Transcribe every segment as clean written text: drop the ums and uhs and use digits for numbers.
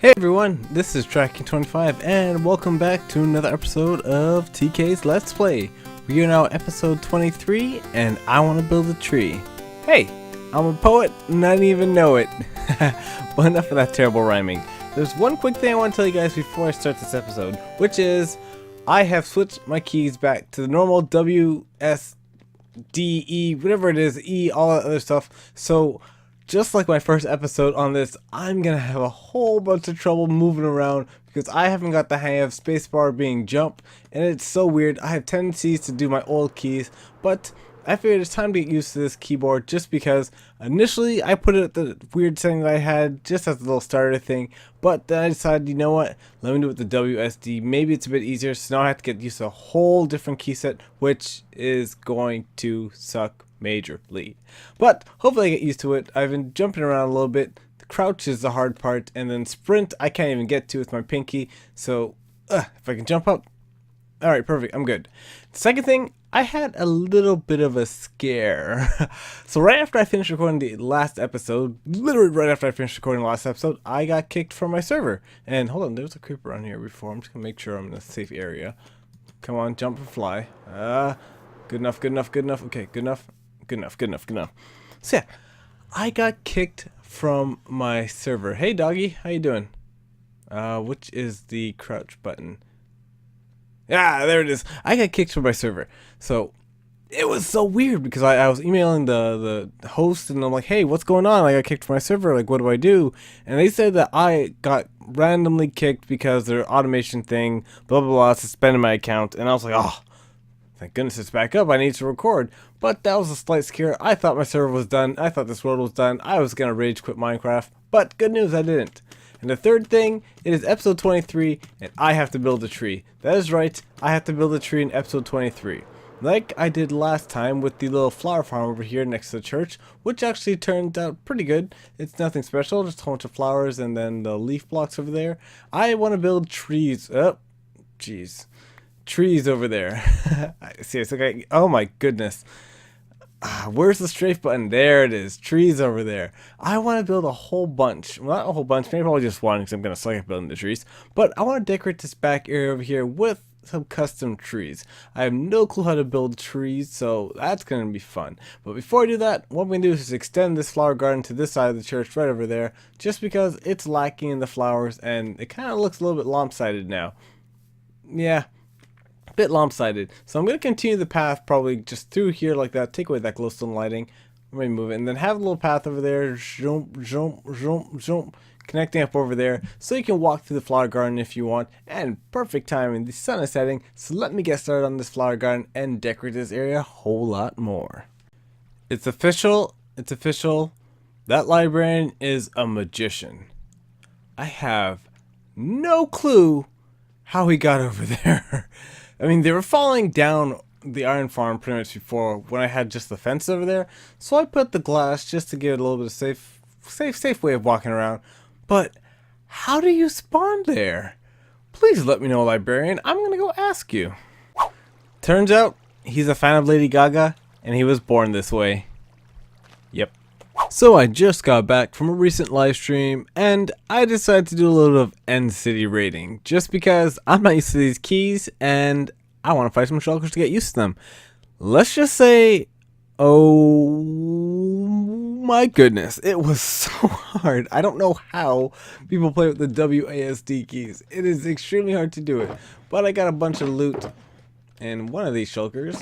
Hey everyone, this is Tracking25 and welcome back to another episode of TK's Let's Play. We are now episode 23 and I want to build a tree. Hey, I'm a poet and I didn't even know it. But enough of that terrible rhyming. There's one quick thing I want to tell you guys before I start this episode, which is I have switched my keys back to the normal W, S, D, E, whatever it is, E, all that other stuff. So just like my first episode on this, I'm gonna have a whole bunch of trouble moving around because I haven't got the hang of spacebar being jump, and it's so weird. I have tendencies to do my old keys, but I figured it's time to get used to this keyboard just because initially I put it at the weird setting that I had just as a little starter thing, but then I decided, you know what, let me do it with the WSD. Maybe it's a bit easier, so now I have to get used to a whole different key set, which is going to suck majorly. But hopefully I get used to it. I've been jumping around a little bit. The crouch is the hard part, and then sprint I can't even get to with my pinky, so if I can jump up, alright, perfect, I'm good. The second thing, I had a little bit of a scare. So right after I finished recording the last episode, literally right after I finished recording the last episode, I got kicked from my server. And hold on, there's a creeper on here before. I'm just gonna make sure I'm in a safe area. Come on, jump and fly. Good enough, good enough, good enough. Okay, good enough, good enough, good enough, good enough. So yeah, I got kicked from my server. Hey doggy, how you doing? Which is the crouch button? Yeah, there it is. I got kicked from my server. So it was so weird because I was emailing the host and I'm like, hey, what's going on? I got kicked from my server. Like, what do I do? And they said that I got randomly kicked because their automation thing, blah, blah, blah, suspended my account. And I was like, oh, thank goodness it's back up. I need to record. But that was a slight scare. I thought my server was done. I thought this world was done. I was going to rage quit Minecraft. But good news, I didn't. And the third thing, it is episode 23, and I have to build a tree. That is right, I have to build a tree in episode 23. Like I did last time with the little flower farm over here next to the church, which actually turned out pretty good. It's nothing special, just a whole bunch of flowers and then the leaf blocks over there. I want to build trees. Oh, jeez. Trees over there. Seriously, okay. Oh my goodness. Where's the strafe button? There it is. Trees over there. I want to build a whole bunch. Well, not a whole bunch. Maybe probably just one because I'm going to suck at building the trees. But I want to decorate this back area over here with some custom trees. I have no clue how to build trees, so that's going to be fun. But before I do that, what I'm going to do is just extend this flower garden to this side of the church right over there. Just because it's lacking in the flowers and it kind of looks a little bit lopsided now. Yeah. Bit lopsided. So I'm going to continue the path probably just through here like that, take away that glowstone lighting, remove it, and then have a little path over there, jump, jump, jump, jump, connecting up over there so you can walk through the flower garden if you want. And perfect timing, the sun is setting, so let me get started on this flower garden and decorate this area a whole lot more. It's official, that librarian is a magician. I have no clue how he got over there. I mean, they were falling down the iron farm pretty much before when I had just the fence over there. So I put the glass just to give it a little bit of safe way of walking around. But how do you spawn there? Please let me know, librarian. I'm going to go ask you. Turns out he's a fan of Lady Gaga and he was born this way. Yep. So I just got back from a recent live stream and I decided to do a little bit of end city raiding just because I'm not used to these keys and I want to fight some shulkers to get used to them. Let's just say, oh my goodness, it was so hard. I don't know how people play with the WASD keys. It is extremely hard to do it, but I got a bunch of loot in one of these shulkers.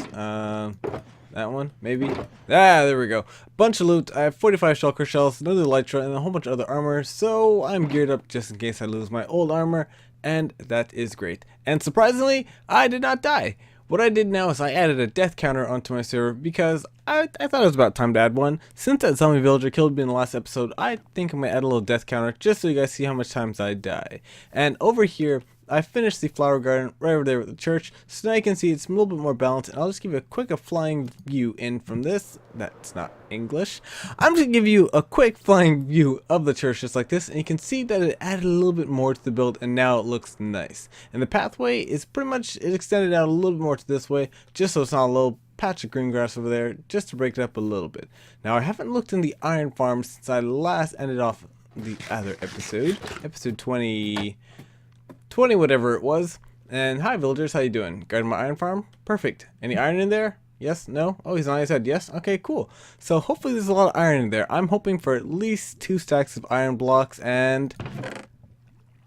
That one, maybe. There we go. Bunch of loot. I have 45 shulker shells, another elytra, and a whole bunch of other armor. So I'm geared up just in case I lose my old armor, and that is great. And surprisingly, I did not die. What I did now is I added a death counter onto my server because I thought it was about time to add one. Since that zombie villager killed me in the last episode, I think I'm going to add a little death counter just so you guys see how much times I die. And over here, I finished the flower garden right over there with the church, so now you can see it's a little bit more balanced, and I'll just give you a quick flying view in from this. That's not English. I'm just going to give you a quick flying view of the church just like this, and you can see that it added a little bit more to the build, and now it looks nice. And the pathway is pretty much, it extended out a little bit more to this way, just so it's not a little patch of green grass over there, just to break it up a little bit. Now I haven't looked in the iron farm since I last ended off the other episode, episode 20 whatever it was. And hi villagers, how you doing? Guarding my iron farm? Perfect. Any iron in there? Yes? No? Oh, he's on his head. Yes? Okay, cool. So hopefully there's a lot of iron in there. I'm hoping for at least 2 stacks of iron blocks and...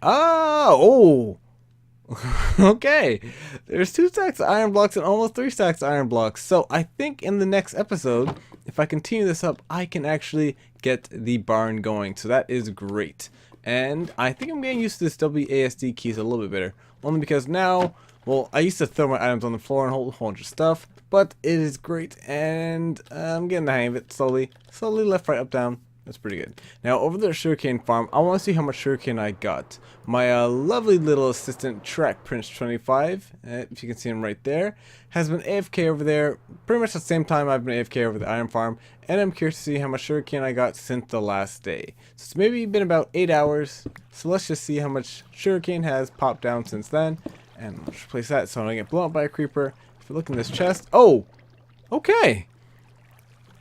Oh! Okay. There's 2 stacks of iron blocks and almost 3 stacks of iron blocks. So I think in the next episode, if I continue this up, I can actually get the barn going. So that is great. And I think I'm getting used to this WASD keys a little bit better. Only because now, well, I used to throw my items on the floor and hold a whole bunch of stuff. But it is great, and I'm getting the hang of it slowly. Slowly, left, right, up, down. That's pretty good. Now, over there at sugarcane farm, I want to see how much sugarcane I got. My lovely little assistant, Track Prince 25, if you can see him right there, has been AFK over there pretty much the same time I've been AFK over the iron farm. And I'm curious to see how much sugarcane I got since the last day. So it's maybe been about 8 hours. So let's just see how much sugarcane has popped down since then. And let's replace that so I don't get blown up by a creeper. If you look in this chest, oh, okay,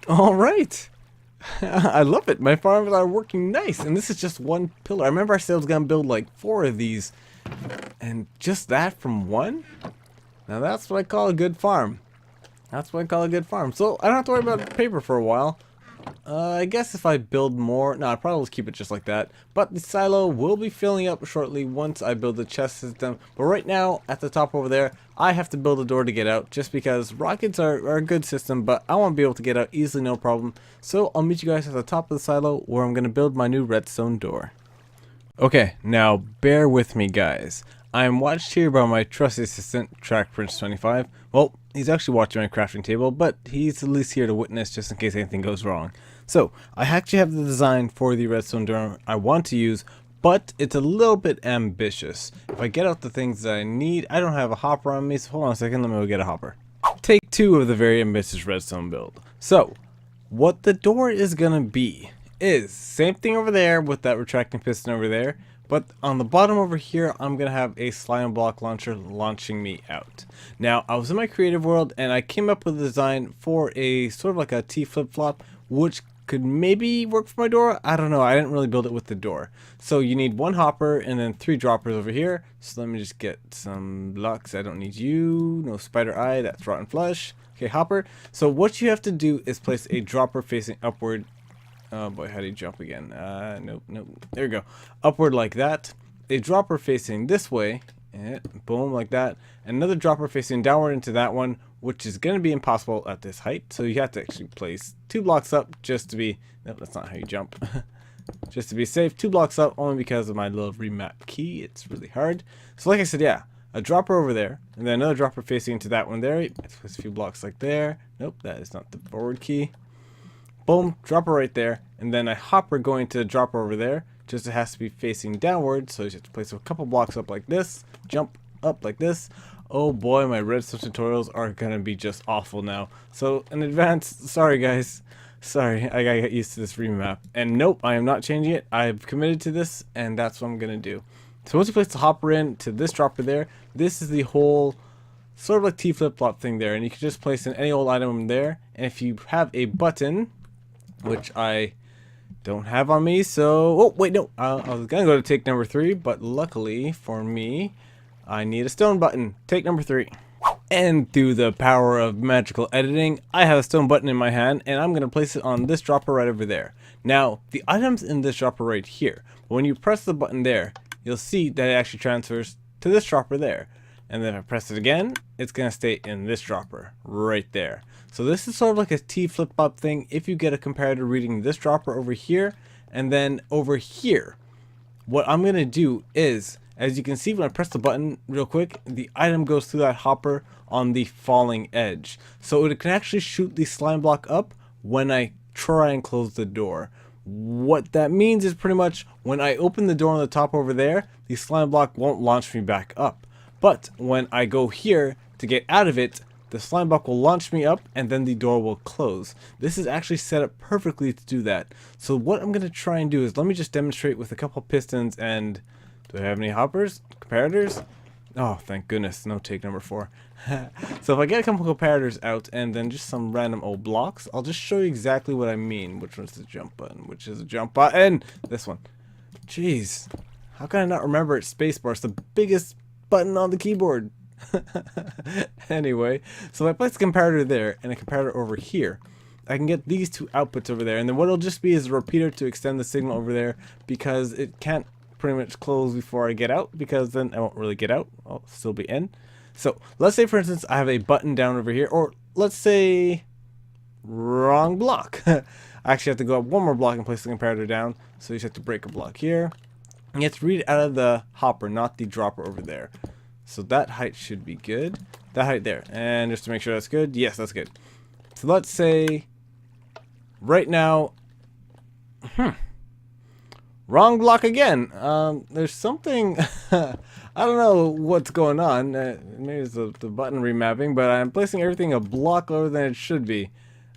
all right. I love it. My farms are working nice, and this is just 1 pillar. I remember I said I was gonna build like 4 of these, and just that from 1. Now that's what I call a good farm. That's what I call a good farm. So I don't have to worry about paper for a while. I guess if I build more, no, I'll probably just keep it just like that. But the silo will be filling up shortly once I build the chest system. But right now, at the top over there, I have to build a door to get out, just because rockets are a good system, but I want to be able to get out easily, no problem. So I'll meet you guys at the top of the silo, where I'm going to build my new redstone door. Okay, now bear with me, guys. I am watched here by my trusty assistant, Track Prince 25. Well, he's actually watching my crafting table, but he's at least here to witness just in case anything goes wrong. So, I actually have the design for the redstone door I want to use, but it's a little bit ambitious. If I get out the things that I need, I don't have a hopper on me, so hold on a second, let me go get a hopper. Take 2 of the very ambitious redstone build. So, what the door is gonna be is same thing over there with that retracting piston over there. But on the bottom over here, I'm going to have a slime block launcher launching me out. Now, I was in my creative world and I came up with a design for a sort of like a T flip-flop, which could maybe work for my door. I don't know. I didn't really build it with the door. So you need 1 hopper and then 3 droppers over here. So let me just get some blocks. I don't need you. No spider eye. That's rotten flesh. Okay, hopper. So what you have to do is place a dropper facing upward. Oh boy, how do you jump again? Nope. There we go. Upward like that. A dropper facing this way. And boom, like that. Another dropper facing downward into that one, which is going to be impossible at this height. So you have to actually place 2 blocks up just to be... Nope, that's not how you jump. Just to be safe. 2 blocks up only because of my little remap key. It's really hard. So like I said, yeah. A dropper over there. And then another dropper facing into that one there. Let's place a few blocks like there. Nope, that is not the forward key. Boom, dropper right there, and then a hopper going to the dropper over there. Just it has to be facing downward, so you have to place a couple blocks up like this, jump up like this. Oh boy, my redstone tutorials are gonna be just awful now. So in advance, sorry guys, sorry, I gotta get used to this remap. And nope, I am not changing it. I've committed to this, and that's what I'm gonna do. So once you place the hopper in to this dropper there, this is the whole sort of like T flip-flop thing there, and you can just place in any old item there. And if you have a button, which I don't have on me, so... Oh, wait, no. I was going to go to take number 3, but luckily for me, I need a stone button. Take number 3. And through the power of magical editing, I have a stone button in my hand, and I'm going to place it on this dropper right over there. Now, the item's in this dropper right here. But when you press the button there, you'll see that it actually transfers to this dropper there. And then if I press it again, it's going to stay in this dropper right there. So this is sort of like a T flip-flop thing if you get a comparator reading this dropper over here and then over here. What I'm going to do is, as you can see when I press the button real quick, the item goes through that hopper on the falling edge. So it can actually shoot the slime block up when I try and close the door. What that means is pretty much when I open the door on the top over there, the slime block won't launch me back up. But when I go here to get out of it, the slime block will launch me up and then the door will close. This is actually set up perfectly to do that. So what I'm going to try and do is, let me just demonstrate with a couple pistons and... Do I have any hoppers? Comparators? Oh, thank goodness, no take number 4. So if I get a couple comparators out and then just some random old blocks, I'll just show you exactly what I mean. Which one's the jump button? Which is a jump button? This one. Jeez. How can I not remember it's spacebar? It's the biggest button on the keyboard. Anyway, so if I place a comparator there and a comparator over here, I can get these two outputs over there. And then what it'll just be is a repeater to extend the signal over there, because it can't pretty much close before I get out, because then I won't really get out. I'll still be in. So let's say, for instance, I have a button down over here, or let's say wrong block. I actually have to go up one more block and place the comparator down. So you just have to break a block here. And you have to read it out of the hopper, not the dropper over there. So that height should be good. That height there. And just to make sure that's good. Yes, that's good. So let's say right now, wrong block again. There's something, I don't know what's going on. Maybe it's the button remapping, but I'm placing everything a block lower than it should be.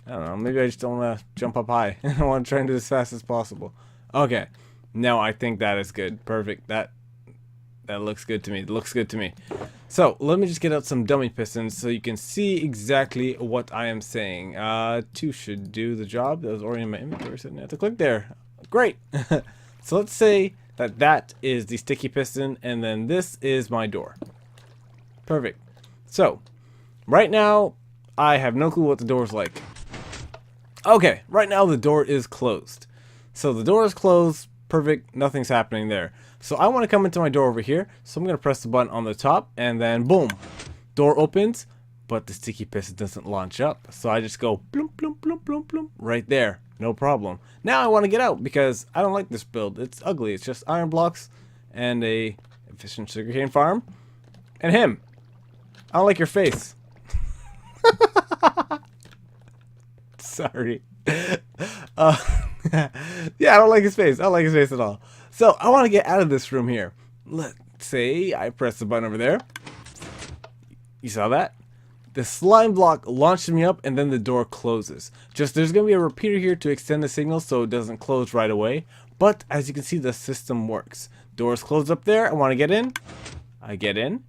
I don't know, maybe I just don't want to jump up high. I want to try and do this as fast as possible. Okay, now I think that is good. Perfect. That looks good to me. It looks good to me. So let me just get out some dummy pistons so you can see exactly what I am saying. 2 should do the job. That was already in my inventory, so I didn't have to click there. Great. So let's say that that is the sticky piston, and then this is my door. Perfect. So right now I have no clue what the door is like. Okay, right now the door is closed. So the door is closed. Perfect. Nothing's happening there. So I want to come into my door over here. So I'm going to press the button on the top, and then boom, door opens, but the sticky piston doesn't launch up. So I just go bloom, bloom, bloom, bloom, bloom, right there. No problem. Now I want to get out because I don't like this build. It's ugly. It's just iron blocks and a efficient sugarcane farm and him. I don't like your face. Sorry. Yeah, I don't like his face. I don't like his face at all. So I want to get out of this room here. Let's say I press the button over there. You saw that? The slime block launches me up, and then the door closes. Just there's going to be a repeater here to extend the signal so it doesn't close right away. But as you can see, the system works. Doors close up there. I want to get in. I get in.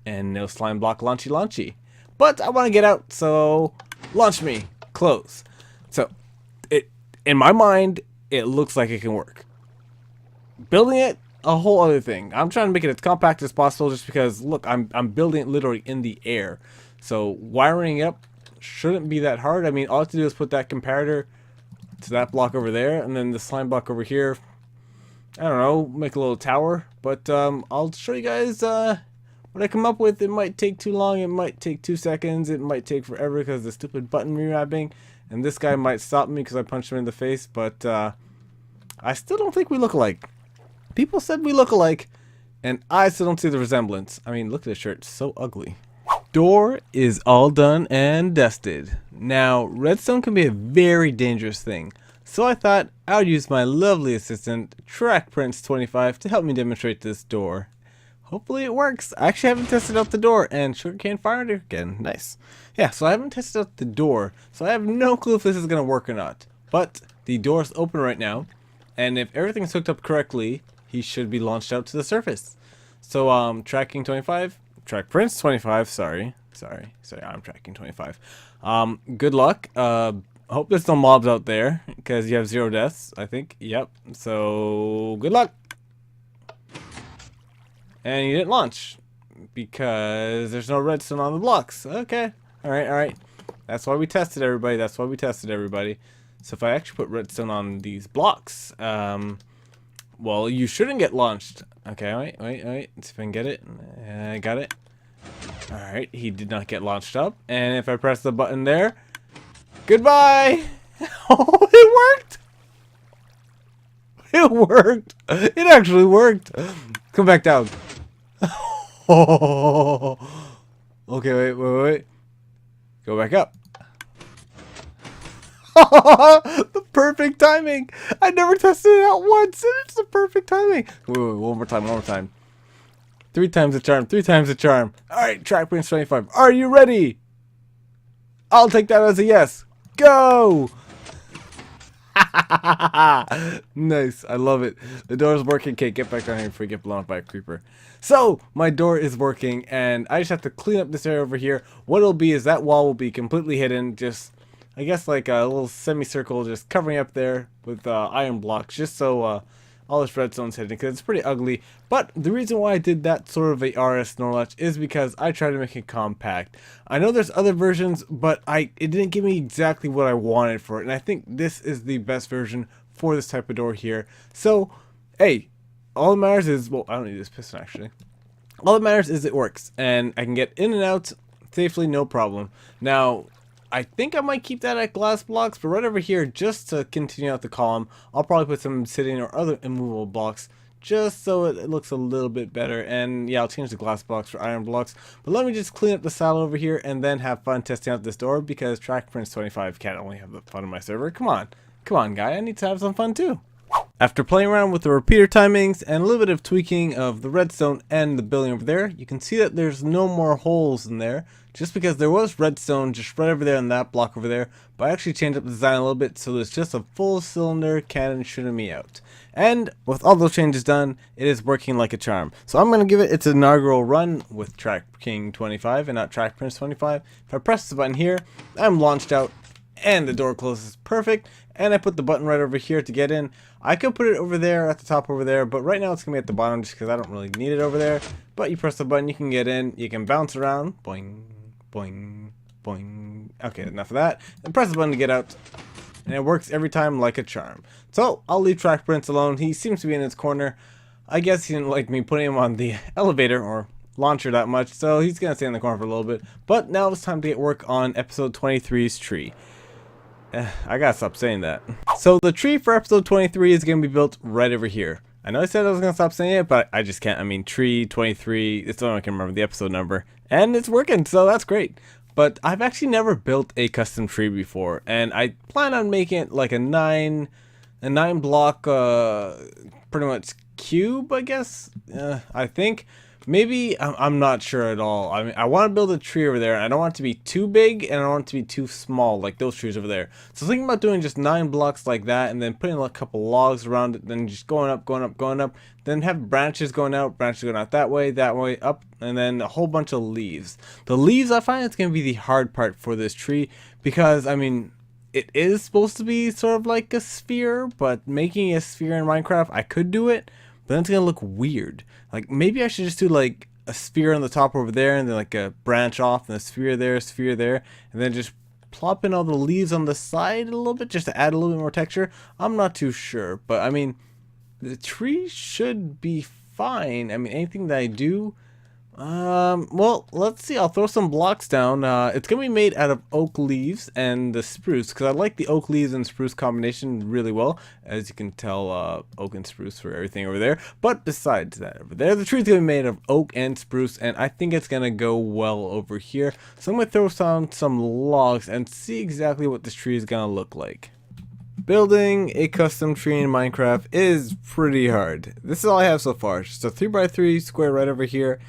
And no slime block launchy. But I want to get out, so launch me. Close. So in my mind, it looks like it can work. Building it, a whole other thing. I'm trying to make it as compact as possible just because, look, I'm building it literally in the air. So wiring it up shouldn't be that hard. I mean, all I have to do is put that comparator to that block over there, and then the slime block over here. I don't know, make a little tower. But I'll show you guys what I come up with. It might take too long. It might take 2 seconds. It might take forever because of the stupid button rewrapping. And this guy might stop me because I punched him in the face. But I still don't think we look alike. People said we look alike, and I still don't see the resemblance. I mean, look at the shirt. It's so ugly. Door is all done and dusted. Now, redstone can be a very dangerous thing, so I thought I would use my lovely assistant, TrackPrince25, to help me demonstrate this door. Hopefully it works. I actually haven't tested out the door, and sugarcane fired again. Nice. Yeah, so I haven't tested out the door, so I have no clue if this is going to work or not. But the door is open right now, and if everything's hooked up correctly, he should be launched out to the surface. So, TrackPrince25, sorry, I'm Tracking25. Good luck. Hope there's no mobs out there, because you have 0 deaths, I think. Yep. So, good luck. And you didn't launch, because there's no redstone on the blocks. Okay. Alright. That's why we tested everybody. So if I actually put redstone on these blocks, well, you shouldn't get launched. Okay, wait. Let's see if I can get it. I got it. Alright, he did not get launched up. And if I press the button there, goodbye! Oh, it worked! It worked! It actually worked! Come back down. Oh. Okay, wait. Go back up. The perfect timing! I never tested it out once, and it's the perfect timing. Wait, one more time. 3 times the charm. Alright, TrackPrince25, are you ready? I'll take that as a yes. Go! Nice, I love it. The door's working. Okay, get back down here before you get blown up by a creeper. So, my door is working, and I just have to clean up this area over here. What it'll be is that wall will be completely hidden, just, I guess like a little semicircle just covering up there with iron blocks, just so all this redstone's hidden, because it's pretty ugly. But the reason why I did that sort of a RS Snorlash is because I tried to make it compact. I know there's other versions, but it didn't give me exactly what I wanted for it, and I think this is the best version for this type of door here. So, hey, all that matters is, well, I don't need this piston actually. All that matters is it works, and I can get in and out safely, no problem. Now, I think I might keep that at glass blocks, but right over here, just to continue out the column, I'll probably put some sitting or other immovable blocks, just so it looks a little bit better. And yeah, I'll change the glass blocks for iron blocks. But let me just clean up the saddle over here and then have fun testing out this door, because Track Prince 25 can't only have the fun on my server. Come on, guy, I need to have some fun too. After playing around with the repeater timings and a little bit of tweaking of the redstone and the building over there, you can see that there's no more holes in there, just because there was redstone just right over there in that block over there, but I actually changed up the design a little bit so there's just a full cylinder cannon shooting me out. And with all those changes done, it is working like a charm. So I'm going to give it its inaugural run with Track King 25 and not Track Prince 25. If I press the button here, I'm launched out and the door closes perfect, and I put the button right over here to get in. I could put it over there at the top over there, but right now it's gonna be at the bottom just because I don't really need it over there. But you press the button, you can get in, you can bounce around, boing, boing, boing. Okay, enough of that. And press the button to get out, and it works every time like a charm. So I'll leave Track Prince alone. He seems to be in his corner. I guess he didn't like me putting him on the elevator or launcher that much, so he's gonna stay in the corner for a little bit. But now it's time to get work on episode 23's tree. I gotta stop saying that. So the tree for episode 23 is gonna be built right over here. I know I said I was gonna stop saying it, but I just can't. I mean, tree 23, it's the only one I can remember, the episode number. And it's working, so that's great. But I've actually never built a custom tree before, and I plan on making it like a nine block, pretty much cube, I guess. I think. Maybe, I'm not sure at all. I mean, I want to build a tree over there, and I don't want it to be too big, and I don't want it to be too small, like those trees over there. So thinking about doing just 9 blocks like that, and then putting like a couple logs around it, then just going up, going up, going up, then have branches going out that way, up, and then a whole bunch of leaves. The leaves, I find it's going to be the hard part for this tree, because, I mean, it is supposed to be sort of like a sphere, but making a sphere in Minecraft, I could do it, but then it's going to look weird. Like, maybe I should just do, like, a sphere on the top over there, and then, like, a branch off, and a sphere there, and then just plop in all the leaves on the side a little bit, just to add a little bit more texture. I'm not too sure, but, I mean, the tree should be fine. I mean, anything that I do... well, let's see. I'll throw some blocks down. It's gonna be made out of oak leaves and the spruce, because I like the oak leaves and spruce combination really well. As you can tell, oak and spruce for everything over there. But besides that, over there, the tree's gonna be made of oak and spruce, and I think it's gonna go well over here. So I'm gonna throw down some logs and see exactly what this tree is gonna look like. Building a custom tree in Minecraft is pretty hard. This is all I have so far. Just a 3x3 square right over here.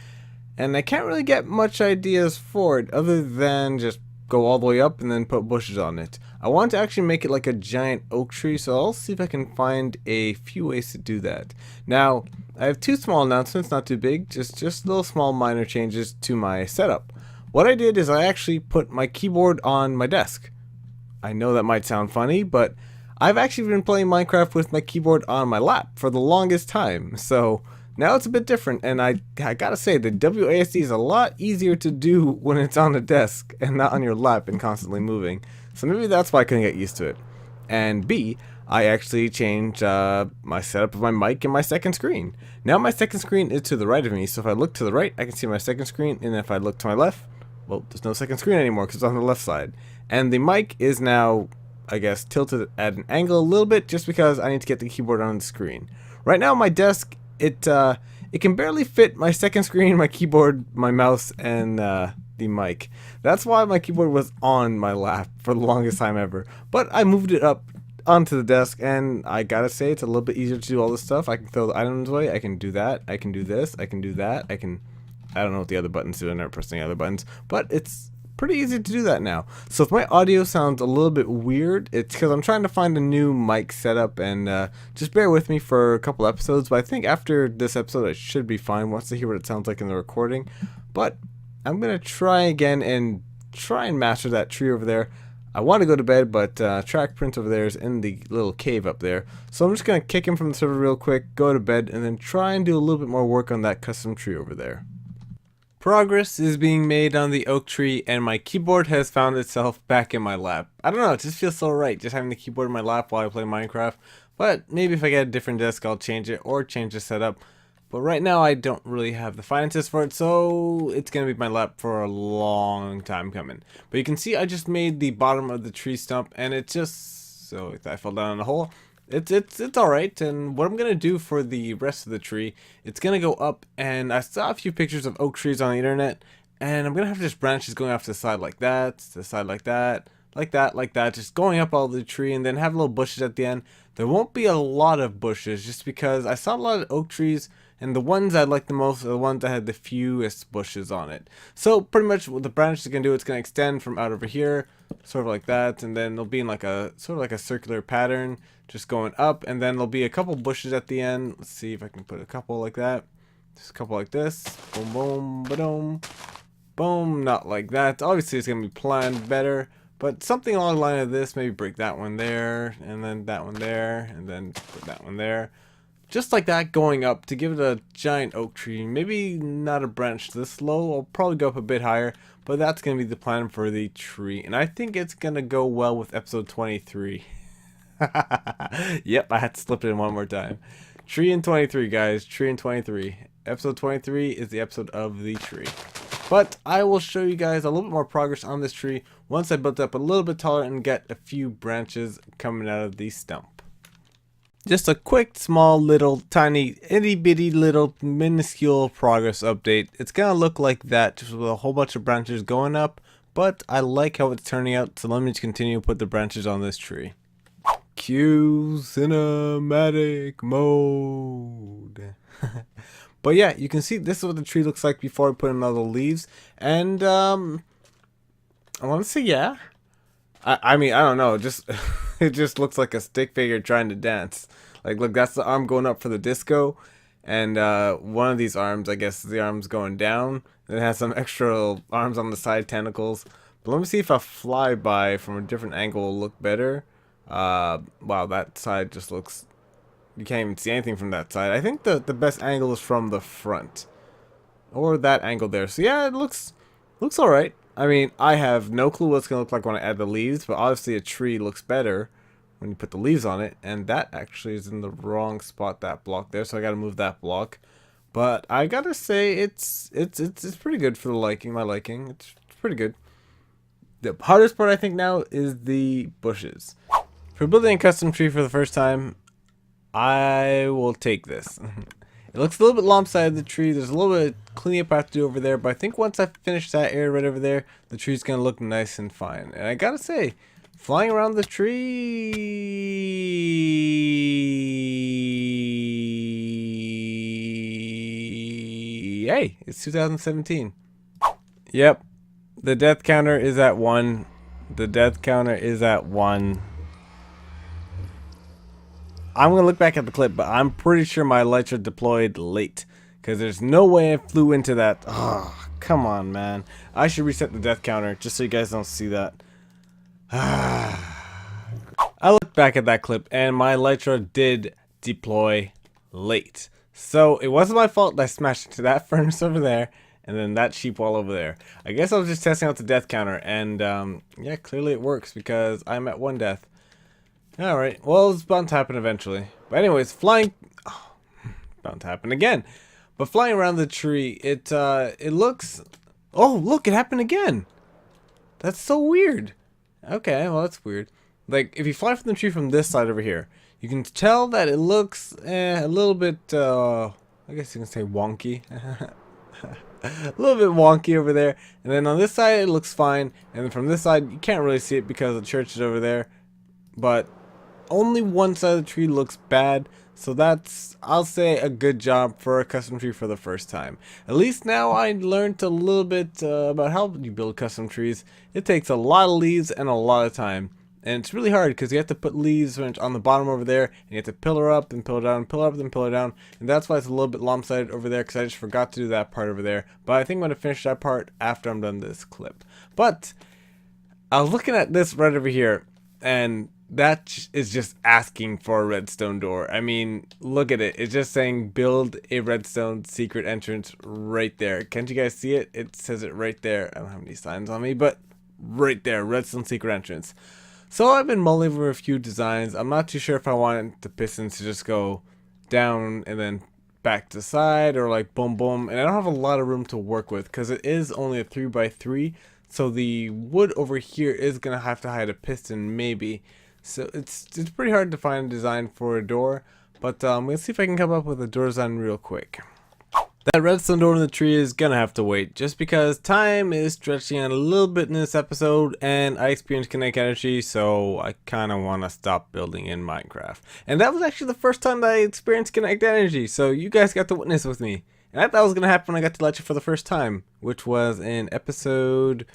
And I can't really get much ideas for it other than just go all the way up and then put bushes on it. I want to actually make it like a giant oak tree, so I'll see if I can find a few ways to do that. Now, I have 2 small announcements, not too big, just little small minor changes to my setup. What I did is I actually put my keyboard on my desk. I know that might sound funny, but I've actually been playing Minecraft with my keyboard on my lap for the longest time, so... now it's a bit different, and I gotta say, the WASD is a lot easier to do when it's on a desk and not on your lap and constantly moving. So maybe that's why I couldn't get used to it. And B, I actually changed my setup of my mic and my second screen. Now my second screen is to the right of me, so if I look to the right, I can see my second screen, and if I look to my left, well, there's no second screen anymore because it's on the left side. And the mic is now, I guess, tilted at an angle a little bit just because I need to get the keyboard on the screen. Right now my desk, it can barely fit my second screen, my keyboard, my mouse, and the mic. That's why my keyboard was on my lap for the longest time ever. But I moved it up onto the desk, and I gotta say, it's a little bit easier to do all this stuff. I can throw the items away, I can do that, I can do this, I can do that, I don't know what the other buttons do, I never press any other buttons, but it's pretty easy to do that now. So if my audio sounds a little bit weird, it's because I'm trying to find a new mic setup, and just bear with me for a couple episodes. But I think after this episode I should be fine once I hear what it sounds like in the recording. But I'm going to try again and try and master that tree over there. I want to go to bed, but Track Prince over there is in the little cave up there. So I'm just going to kick him from the server real quick, go to bed, and then try and do a little bit more work on that custom tree over there. Progress is being made on the oak tree, and my keyboard has found itself back in my lap. I don't know, it just feels so right, just having the keyboard in my lap while I play Minecraft. But maybe if I get a different desk, I'll change it or change the setup. But right now I don't really have the finances for it, so it's going to be my lap for a long time coming. But you can see I just made the bottom of the tree stump, and it just, so if I fell down in a hole, it's alright. And what I'm going to do for the rest of the tree, it's going to go up, and I saw a few pictures of oak trees on the internet, and I'm going to have just branches going off to the side like that, to the side like that, like that, just going up all the tree, and then have little bushes at the end. There won't be a lot of bushes, just because I saw a lot of oak trees, and the ones I like the most are the ones that had the fewest bushes on it. So pretty much what the branch is going to do, it's going to extend from out over here, sort of like that, and then it'll be in like a sort of like a circular pattern, just going up, and then there'll be a couple bushes at the end. Let's see if I can put a couple like that. Just a couple like this. Boom, boom, ba-dum. Boom, not like that. Obviously it's going to be planned better, but something along the line of this, maybe break that one there, and then that one there, and then put that one there. Just like that, going up to give it a giant oak tree. Maybe not a branch this low. I'll probably go up a bit higher, but that's going to be the plan for the tree. And I think it's going to go well with episode 23. Yep, I had to slip it in one more time. Tree in 23, guys. Tree in 23. Episode 23 is the episode of the tree. But I will show you guys a little bit more progress on this tree once I built up a little bit taller and get a few branches coming out of the stump. Just a quick, small, little, tiny, itty-bitty, little, minuscule progress update. It's gonna look like that, just with a whole bunch of branches going up, but I like how it's turning out, so let me just continue to put the branches on this tree. Cue cinematic mode. But yeah, you can see this is what the tree looks like before I put in all the leaves, and I want to say yeah. I mean, I don't know, just it just looks like a stick figure trying to dance. Like, look, that's the arm going up for the disco, and one of these arms, I guess the arm's going down, and it has some extra arms on the side, tentacles. But let me see if a flyby from a different angle will look better. Wow, that side just looks, you can't even see anything from that side. I think the best angle is from the front, or that angle there. So yeah, it looks alright. I mean, I have no clue what it's going to look like when I add the leaves, but obviously a tree looks better when you put the leaves on it, and that actually is in the wrong spot, that block there, so I got to move that block. But I got to say, it's pretty good for my liking. It's pretty good. The hardest part, I think, now is the bushes. For building a custom tree for the first time, I will take this. It looks a little bit lopsided, the tree. There's a little bit of cleaning up I have to do over there, but I think once I finish that area right over there, the tree's going to look nice and fine. And I gotta say, flying around the tree... Hey, it's 2017. Yep, the death counter is at 1. The death counter is at 1. I'm going to look back at the clip, but I'm pretty sure my lights are deployed late, because there's no way I flew into that. Oh, come on, man. I should reset the death counter just so you guys don't see that. I looked back at that clip, and my Elytra did deploy late. So it wasn't my fault that I smashed into that furnace over there, and then that sheep wall over there. I guess I was just testing out the death counter, and yeah, clearly it works, because I'm at 1 death. Alright, well, it's bound to happen eventually. But anyways, flying... Oh, bound to happen again. But flying around the tree, it looks... Oh, look, it happened again! That's so weird. Okay, well, that's weird. Like, if you fly from the tree from this side over here, you can tell that it looks a little bit, I guess you can say wonky. A little bit wonky over there. And then on this side, it looks fine. And then from this side, you can't really see it because the church is over there. But only one side of the tree looks bad. So that's, I'll say, a good job for a custom tree for the first time. At least now I learned a little bit about how you build custom trees. It takes a lot of leaves and a lot of time. And it's really hard because you have to put leaves on the bottom over there, and you have to pillar up and pillar down, pillar up and pillar down. And that's why it's a little bit lopsided over there, because I just forgot to do that part over there. But I think I'm going to finish that part after I'm done this clip. But I was looking at this right over here, and that is just asking for a redstone door. I mean, look at it. It's just saying build a redstone secret entrance right there. Can't you guys see it? It says it right there. I don't have any signs on me, but right there, redstone secret entrance. So I've been mulling over a few designs. I'm not too sure if I want the pistons to just go down and then back to side, or like boom boom. And I don't have a lot of room to work with because it is only a 3x3. So the wood over here is going to have to hide a piston maybe. So it's pretty hard to find a design for a door. But let's see if I can come up with a door design real quick. That redstone door in the tree is gonna have to wait, just because time is stretching out a little bit in this episode, and I experienced kinetic energy, so I kinda wanna stop building in Minecraft. And that was actually the first time that I experienced kinetic energy, so you guys got to witness with me. And I thought it was gonna happen when I got to lecture for the first time, which was in episode,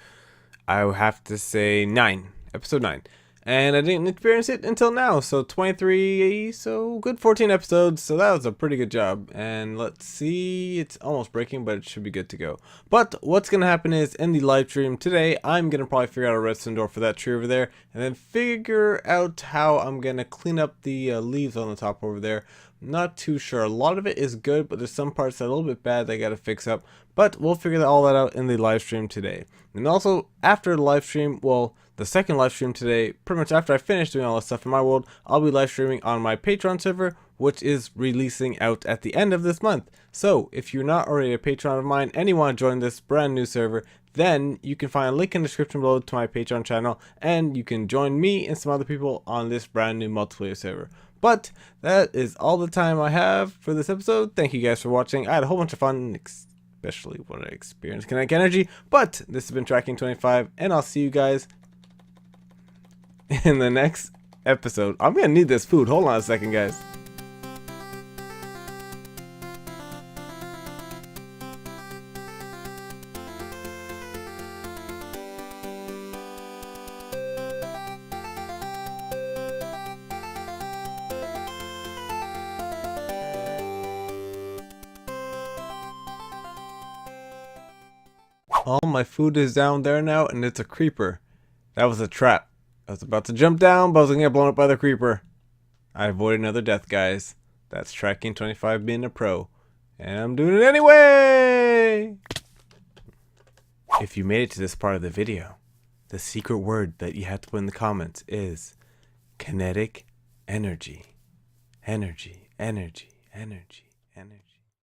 I would have to say 9. Episode 9. And I didn't experience it until now, so 23, so good 14 episodes, so that was a pretty good job. And let's see, it's almost breaking, but it should be good to go. But what's going to happen is, in the live stream today, I'm going to probably figure out a redstone door for that tree over there, and then figure out how I'm going to clean up the leaves on the top over there. Not too sure. A lot of it is good, but there's some parts that are a little bit bad that I got to fix up. But we'll figure all that out in the live stream today. And also, after the live stream, well, the second live stream today, pretty much after I finish doing all this stuff in my world, I'll be live streaming on my Patreon server, which is releasing out at the end of this month. So, if you're not already a Patreon of mine and you want to join this brand new server, then you can find a link in the description below to my Patreon channel, and you can join me and some other people on this brand new multiplayer server. But that is all the time I have for this episode. Thank you guys for watching. I had a whole bunch of fun, especially when I experienced kinetic energy. But this has been Tracking25, and I'll see you guys in the next episode. I'm gonna need this food. Hold on a second, guys. All my food is down there now, and it's a creeper. That was a trap. I was about to jump down, but I was gonna get blown up by the creeper. I avoided another death, guys. That's Tracking25 being a pro. And I'm doing it anyway! If you made it to this part of the video, the secret word that you have to put in the comments is kinetic energy. Energy, energy, energy, energy.